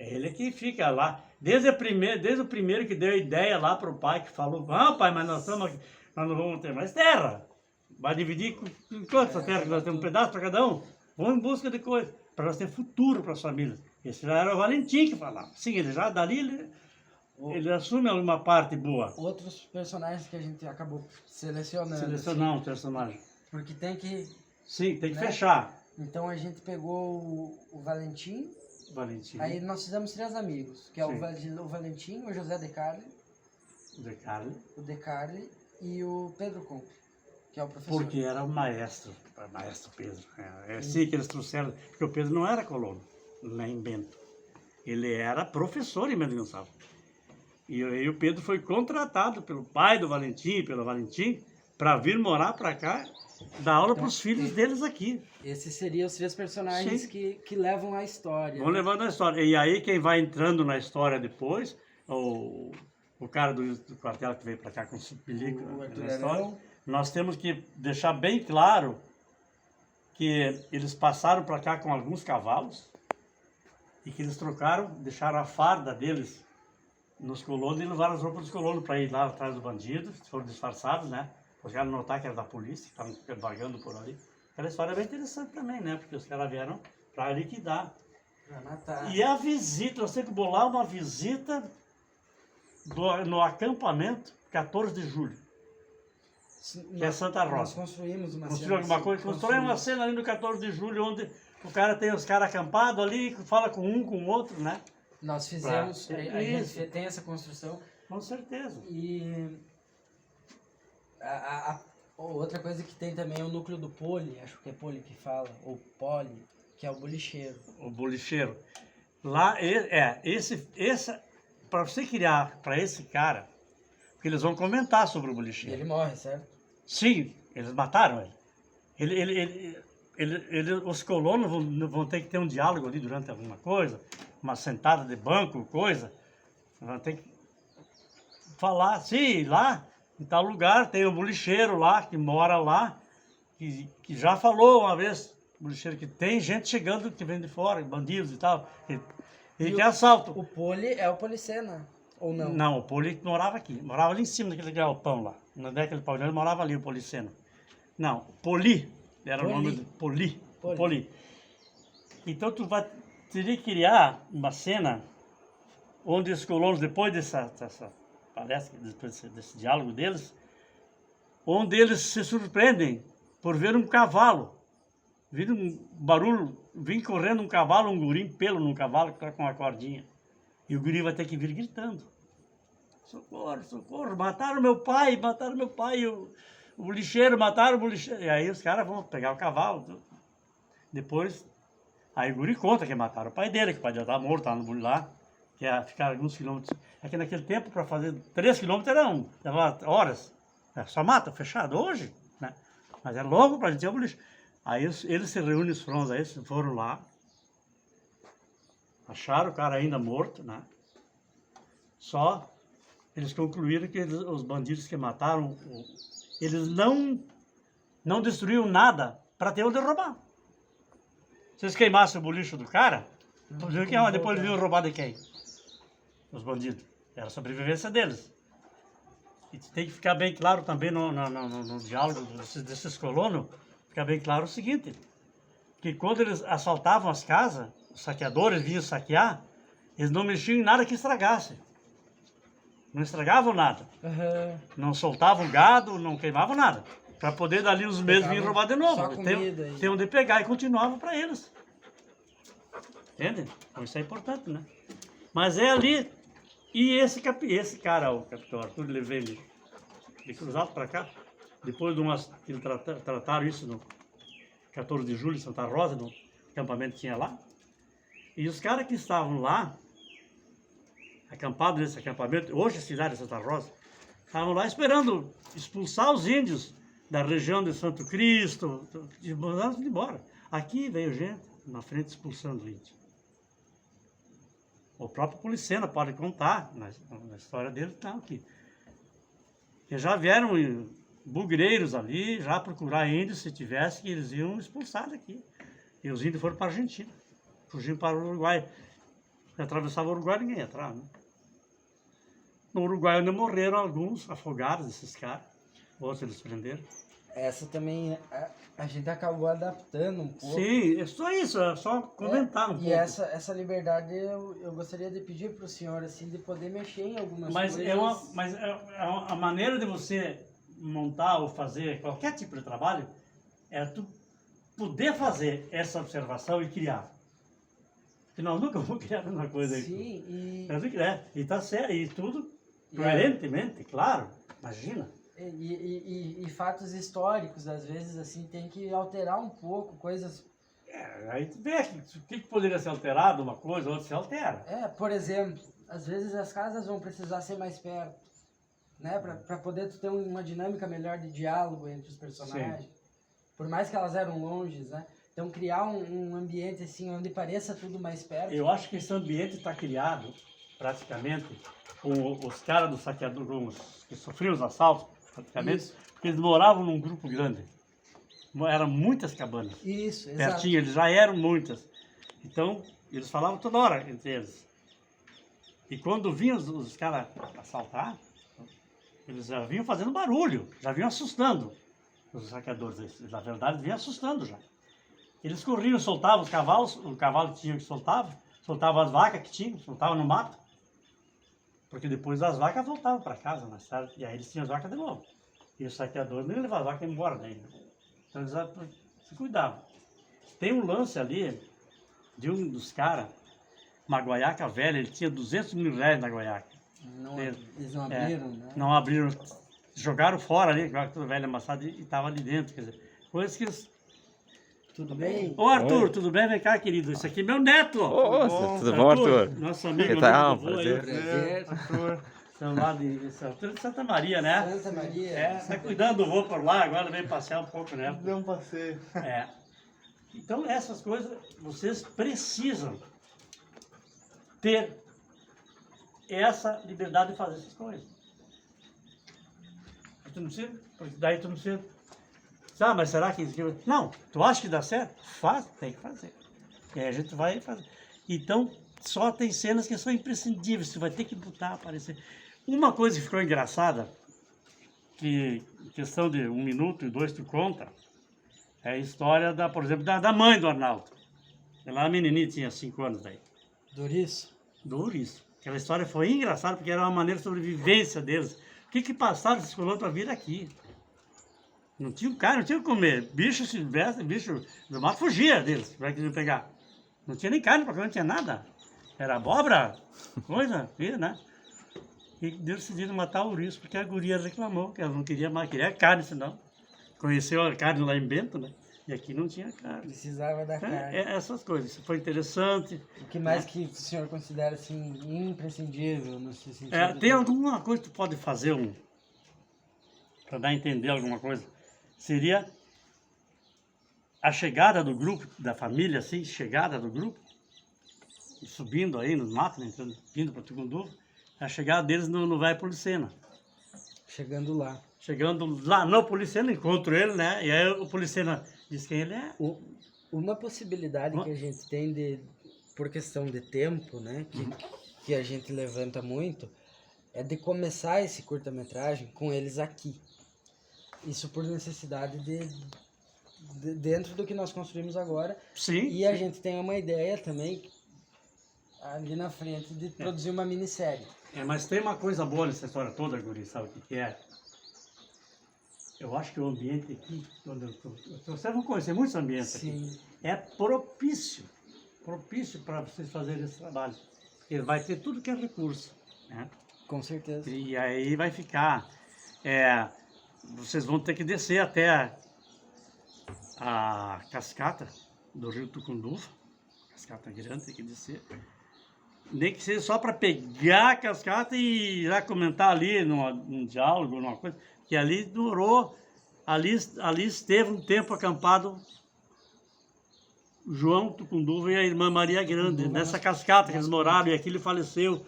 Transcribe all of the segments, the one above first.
Ele que fica lá, desde o primeiro que deu a ideia lá para o pai, que falou, pai, mas nós não vamos ter mais terra. Vai dividir com quantas terras que nós temos? Um pedaço para cada um? Vamos em busca de coisa, para nós ter futuro para as famílias. Esse já era o Valentim que falava. Sim, ele já dali, ele assume alguma parte boa. Outros personagens que a gente acabou selecionando. Selecionar um personagem. Porque tem que... Sim, tem que né? fechar. Então a gente pegou o Valentim. Valentim. Aí nós fizemos 3 amigos, que é Sim. o Valentim, o José De Carli, De o De Carli e o Pedro Comte, que é o professor. Porque era o maestro Pedro. É assim que eles trouxeram, porque o Pedro não era colono, nem Bento. Ele era professor em Bento Gonçalves. E o Pedro foi contratado pelo pai do Valentim, pelo Valentim, para vir morar para cá, dar aula para os filhos deles aqui. Esses seriam os 3 personagens que levam a história. Vão levando a história. E aí quem vai entrando na história depois, o cara do quartel que veio para cá com o película na história, nós temos que deixar bem claro que eles passaram para cá com alguns cavalos e que eles trocaram, deixaram a farda deles nos colonos e levaram as roupas dos colonos para ir lá atrás do bandido, foram disfarçados, né? Os caras notaram que era da polícia, que estavam vagando por ali. Aquela história é bem interessante também, né? Porque os caras vieram para liquidar. Pra matar. E a visita, nós temos que bolar uma visita no acampamento 14 de julho, que é Santa Rosa. Nós construímos uma Construiu alguma coisa? Construiu uma cena ali no 14 de julho, onde o cara tem os caras acampados ali, fala com um, com o outro, né? Nós fizemos, a gente tem essa construção. Com certeza. E outra coisa que tem também é o núcleo do poli, acho que é poli que fala, ou poli, que é o bolicheiro. O bolicheiro. Lá, para você criar para esse cara, porque eles vão comentar sobre o E bolicheiro. ele morre, certo? Sim, eles mataram ele. Os colonos vão ter que ter um diálogo ali durante alguma coisa, uma sentada de banco, coisa. Vão ter que falar, sim, lá em tal lugar tem um bolicheiro lá, que mora lá, que já falou uma vez, bolicheiro, que tem gente chegando que vem de fora, bandidos e tal, e que assalto. O poli é o Policena, ou não? Não, o Poli morava aqui, morava ali em cima daquele galpão lá, na década de pau, ele morava ali, o Policeno. Não, Poli, era o nome do Poli. Então tu teria que criar uma cena onde os colonos, depois dessa palestra, depois desse diálogo deles, onde eles se surpreendem por ver um cavalo, vir um barulho, vir correndo um cavalo, um guri, pelo num cavalo que está com uma cordinha. E o guri vai ter que vir gritando: socorro, socorro, mataram meu pai, o lixeiro, mataram o lixeiro. E aí os caras vão pegar o cavalo. Depois, aí o guri conta que mataram o pai dele, que o pai dele estava morto, estava no bulho lá, que ia ficar alguns quilômetros. É que naquele tempo, para fazer 3 quilômetros, levava horas. Só mata, fechado, hoje, né? Mas é logo para a gente ir ao boliche. Aí eles se reúnem, os frons aí, foram lá, acharam o cara ainda morto, né? Só eles concluíram que os bandidos que mataram, eles não destruíram nada para ter onde roubar. Se eles queimassem o bolicho do cara, depois eles vinham roubar de quem? Os bandidos. Era a sobrevivência deles. E tem que ficar bem claro também no diálogo desses colonos, ficar bem claro o seguinte, que quando eles assaltavam as casas, os saqueadores vinham saquear, eles não mexiam em nada que estragasse. Não estragavam nada. Uhum. Não soltavam gado, não queimavam nada. Para poder dali uns meses vir roubar de novo. Tem onde pegar e continuava para eles. Entende? Então isso é importante, né? Mas é ali. E esse cara, o capitão Arthur, levei ele de cruzado para cá. Depois de umas. Eles trataram isso no 14 de julho em Santa Rosa, no acampamento que tinha lá. E os caras que estavam lá, acampados nesse acampamento, hoje a cidade de Santa Rosa, estavam lá esperando expulsar os índios da região de Santo Cristo, de embora. Aqui veio gente na frente expulsando índios. O próprio Policena pode contar, na história dele está aqui. Que já vieram bugreiros ali, já procurar índios, se tivesse, que eles iam expulsar daqui. E os índios foram para a Argentina, fugindo para o Uruguai. Se atravessava o Uruguai, ninguém ia entrar, né? No Uruguai ainda morreram alguns afogados, esses caras. Outros eles prenderam. Essa também, a gente acabou adaptando um pouco. Sim, é só isso, é só comentar um pouco. E essa liberdade eu gostaria de pedir para o senhor, assim, de poder mexer em algumas Mas coisas. a maneira de você montar ou fazer qualquer tipo de trabalho é tu poder fazer essa observação e criar. Porque nós nunca vamos criar a mesma coisa aí. Sim, e, Nós nunca- e tá certo, e tudo coerentemente, claro, imagina. e fatos históricos, às vezes, assim, tem que alterar um pouco, coisas... Aí tu vê o que poderia ser alterado, uma coisa, outra se altera. Por exemplo, às vezes as casas vão precisar ser mais perto, né? Para poder tu ter uma dinâmica melhor de diálogo entre os personagens. Sim. Por mais que elas eram longes, né? Então criar um ambiente assim, onde pareça tudo mais perto. Eu acho que esse ambiente está criado, praticamente, com os caras do saqueador, com os que sofriam os assaltos, praticamente, Isso. porque eles moravam num grupo grande. Eram muitas cabanas. Isso, exato. Pertinho, eles já eram muitas. Então, eles falavam toda hora entre eles. E quando vinham os caras assaltar, eles já vinham fazendo barulho, já vinham assustando os saqueadores. Na verdade, vinham assustando já. Eles corriam, soltavam os cavalos, o cavalo que tinha que soltavam as vacas que tinham, soltavam no mato. Porque depois as vacas voltavam para casa mais tarde, e aí eles tinham as vacas de novo. E os saqueadores nem levavam as vacas embora daí. Então eles se cuidavam. Tem um lance ali de um dos caras, uma guaiaca velha, ele tinha 200 mil reais na guaiaca. Eles não abriram, né? Não abriram, jogaram fora ali, tudo velho amassado e estava ali dentro. Quer dizer, coisas que eles... Tudo bem? Ô Arthur, Oi. Tudo bem? Vem cá, querido. Isso aqui é meu neto. Ô, tudo bom, Arthur? Nosso amigo, Que tal? amigo do vô aí. Prazer. Prazer. São lá de Arthur de Santa Maria, né? Santa Maria. Tá cuidando do vô por lá, agora veio passear um pouco, né? Deu um passeio. Então essas coisas, vocês precisam ter essa liberdade de fazer essas coisas. Tu não precisa, porque daí tu não precisa... mas será que... Não, tu acha que dá certo? Faz, tem que fazer. E aí a gente vai fazer. Então, só tem cenas que são imprescindíveis, tu vai ter que botar, aparecer. Uma coisa que ficou engraçada, que em questão de 1 minuto e 2 tu conta, é a história, por exemplo, da mãe do Arnaldo. Ela era menininha, tinha 5 anos daí. Doris? Doris. Aquela história foi engraçada, porque era uma maneira de sobrevivência deles. O que passaram esses colonos para vir aqui? Não tinha carne, não tinha o que comer. Bicho silvestre, bicho do mato fugia deles, para que eles pegar. Não tinha nem carne para comer, não tinha nada. Era abóbora, coisa, né? E decidiram matar o ouriço, porque a guria reclamou, que ela não queria mais, queria carne, senão. Conheceu a carne lá em Bento, né? E aqui não tinha carne. Precisava da carne. Essas coisas, isso foi interessante. O que mais que o senhor considera assim imprescindível nesse sentido? Tem alguma coisa que tu pode fazer, para dar a entender alguma coisa? Seria a chegada do grupo, da família, assim, chegada do grupo, subindo aí nos matos, né, indo para Tucunduva, a chegada deles no Vai Policena. Chegando lá. Chegando lá no Policena, encontro ele, né? E aí o Policena diz quem ele é. Uma possibilidade que a gente tem por questão de tempo, né? Que a gente levanta muito, é de começar esse curta-metragem com eles aqui. Isso por necessidade dentro do que nós construímos agora. Sim. E a gente tem uma ideia também, ali na frente, de produzir uma minissérie. Mas tem uma coisa boa nessa história toda, Guri, sabe o que é? Eu acho que o ambiente aqui, vocês vão conhecer muitos ambientes Sim. aqui, é propício para vocês fazerem esse trabalho. Ele vai ter tudo que é recurso, né? Com certeza. E aí vai ficar, vocês vão ter que descer até a cascata do Rio Tucunduva, cascata grande, tem que descer. Nem que seja só para pegar a cascata e já comentar ali num diálogo, numa coisa, que ali durou, ali esteve um tempo acampado João Tucunduva e a irmã Maria Grande, nessa cascata que eles moraram, e aqui ele faleceu,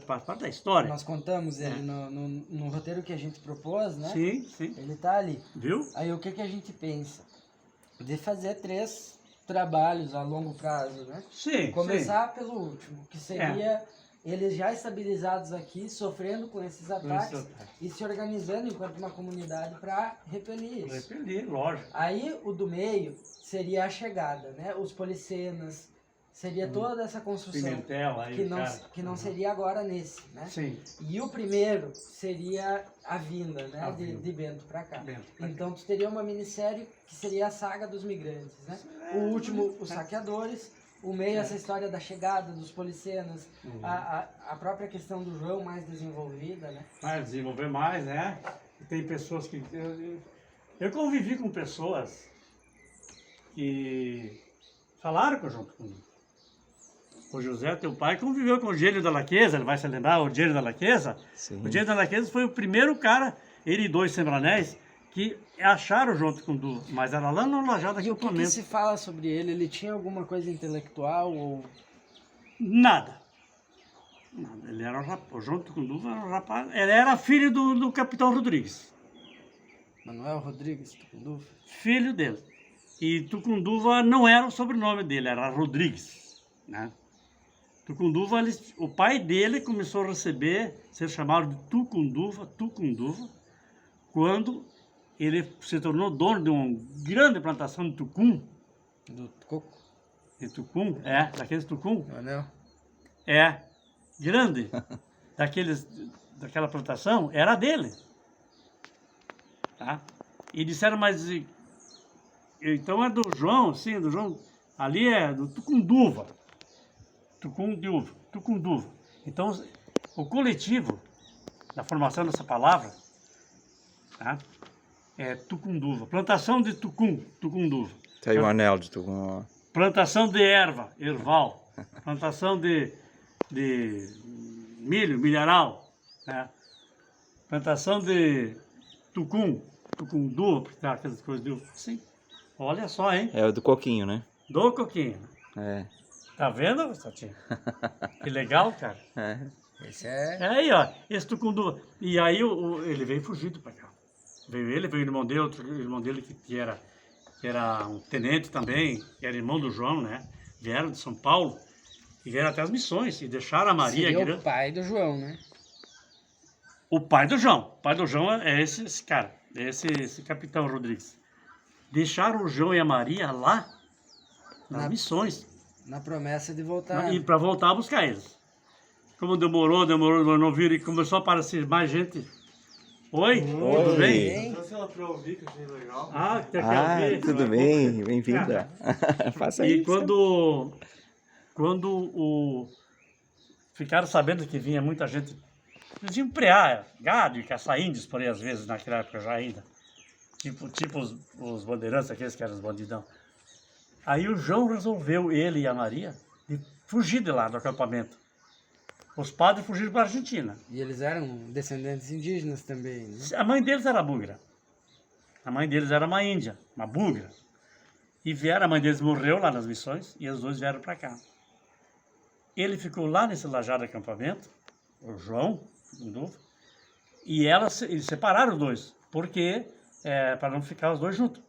faz parte da história. Nós contamos ele no roteiro que a gente propôs, né? Sim, sim. Ele tá ali. Viu? Aí o que a gente pensa? De fazer 3 trabalhos a longo prazo, né? Sim, Começar pelo último, que seria eles já estabilizados aqui, sofrendo com esses ataques e se organizando enquanto uma comunidade para repelir isso. Repelir, lógico. Aí o do meio seria a chegada, né? Os policenas, seria toda essa construção Pimentel aí, que não seria agora nesse, né? Sim. E o primeiro seria a vinda, né? A de vinda. de Bento para cá. Bento pra cá. Então tu teria uma minissérie que seria a saga dos migrantes, né? O último, os saqueadores. O meio, essa história da chegada dos policenas, a própria questão do João mais desenvolvida, né? Vai desenvolver mais, né? E tem pessoas que... Eu convivi com pessoas que falaram com junto comigo. O José, teu pai, conviveu com o Gênio da Laqueza, ele vai se lembrar, o Gênio da Laqueza. Sim. O Gênio da Laqueza foi o primeiro cara, ele e 2 sembranéis, que acharam junto com o Du, mas era lá no Lajado E o que acampamento. se fala sobre ele? Ele tinha alguma coisa intelectual ou... Nada. Nada. Ele era um rapaz, junto com o Du, era um rapaz. Ele era filho do Capitão Rodrigues. Manuel Rodrigues Tucunduva? Filho dele. E Tucunduva não era o sobrenome dele, era Rodrigues, né? Tucunduva, o pai dele começou a ser chamado de Tucunduva, quando ele se tornou dono de uma grande plantação de tucum. Do coco? De tucum, daqueles tucum. Anel? Grande. Daquela plantação, era dele. Tá? E disseram, mas... Então é do João, sim, do João. Ali é do Tucunduva. Tucunduva. Então, o coletivo da formação dessa palavra, tá? É Tucunduva. Plantação de Tucunduva. Tá aí o anel de Tucum. Plantação de erval. Plantação de milho, milharal. Né? Plantação de Tucunduva, porque tá aquelas coisas de uva. Sim. Olha só, hein? É o do coquinho, né? Do coquinho. É. Tá vendo, Satinho? Que legal, cara. É. Esse é... É aí, ó, esse Tucunduva. E aí ele veio fugido pra cá. Veio o irmão dele, outro irmão dele que era um tenente também, que era irmão do João, né? Vieram de São Paulo e vieram até as missões e deixaram a Maria... Seria o pai do João, né? O pai do João. O pai do João é esse cara, esse Capitão Rodrigues. Deixaram o João e a Maria lá, nas missões. Na promessa de voltar. E para voltar a buscar eles. Como demorou, não viram e começou a aparecer mais gente. Oi? Tudo bem? Trouxe ela pra ouvir, que eu achei legal. Ah, quer ouvir? Tudo bem, bem-vinda. Faça E isso. quando ficaram sabendo que vinha muita gente, eles iam prear gado e caçar índios por aí às vezes, naquela época já ainda. Tipo os bandeirantes, aqueles que eram os bandidão. Aí o João resolveu, ele e a Maria, de fugir de lá do acampamento. Os padres fugiram para a Argentina. E eles eram descendentes indígenas também, né? A mãe deles era búlgara. A mãe deles era uma índia, uma búlgara. E a mãe deles morreu lá nas missões e os dois vieram para cá. Ele ficou lá nesse lajado de acampamento, o João, e eles separaram os dois, porque para não ficar os dois juntos.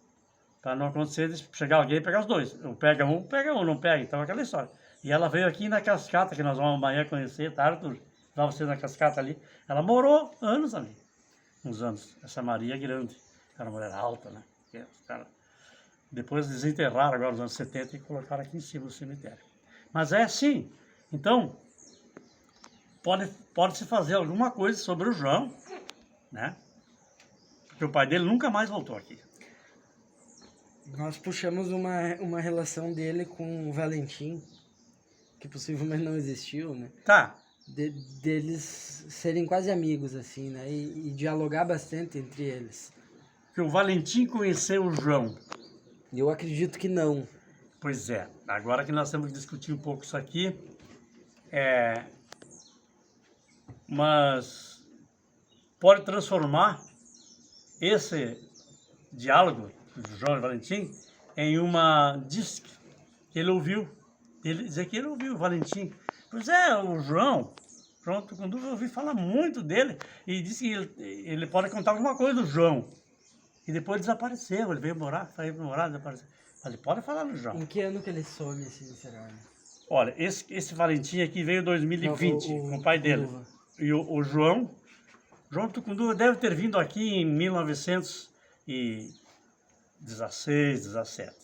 Para não acontecer de chegar alguém e pegar os dois. Pega um, não pega. Então aquela história. E ela veio aqui na cascata, que nós vamos amanhã conhecer, tá, Arthur? Lá você na cascata ali. Ela morou anos ali. Uns anos. Essa Maria grande. Era uma mulher alta, né? Depois desenterraram agora nos anos 70 e colocaram aqui em cima do cemitério. Mas é assim. Então, pode-se fazer alguma coisa sobre o João, né? Porque o pai dele nunca mais voltou aqui. Nós puxamos uma relação dele com o Valentim, que possivelmente não existiu, né? Tá. Deles serem quase amigos, assim, né? E dialogar bastante entre eles. Que o Valentim conheceu o João. Eu acredito que não. Pois é. Agora que nós temos que discutir um pouco isso aqui, mas pode transformar esse diálogo do João e Valentim em uma disque que ele ouviu. Ele dizer que ele ouviu o Valentim. Pois é, o João, pronto, quando eu ouvi falar muito dele, e disse que ele pode contar alguma coisa do João. E depois desapareceu, ele veio morar, desapareceu. Falei, pode falar no João. Em que ano que ele some assim, será? Olha, esse Valentim aqui veio em 2020 Não, com o pai dele. Tucunduva. E o João Tucunduva deve ter vindo aqui em 1916, 17.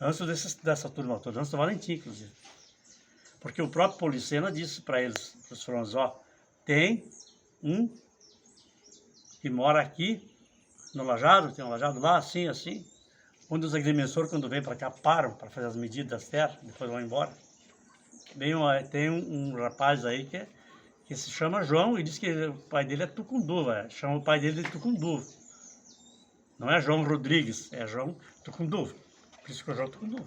Antes dessa turma toda, antes do Valentim, inclusive. Porque o próprio Policena disse para eles, para os fronteiros, ó, tem um que mora aqui no Lajado, tem um Lajado lá, assim, assim. Onde os agrimensores, quando vêm para cá, param para fazer as medidas das terras, depois vão embora. Tem um rapaz aí que se chama João e diz que o pai dele é Tucunduva, chama o pai dele de Tucunduva. Não é João Rodrigues, é João Tucunduva. Por isso que é João Tucunduva.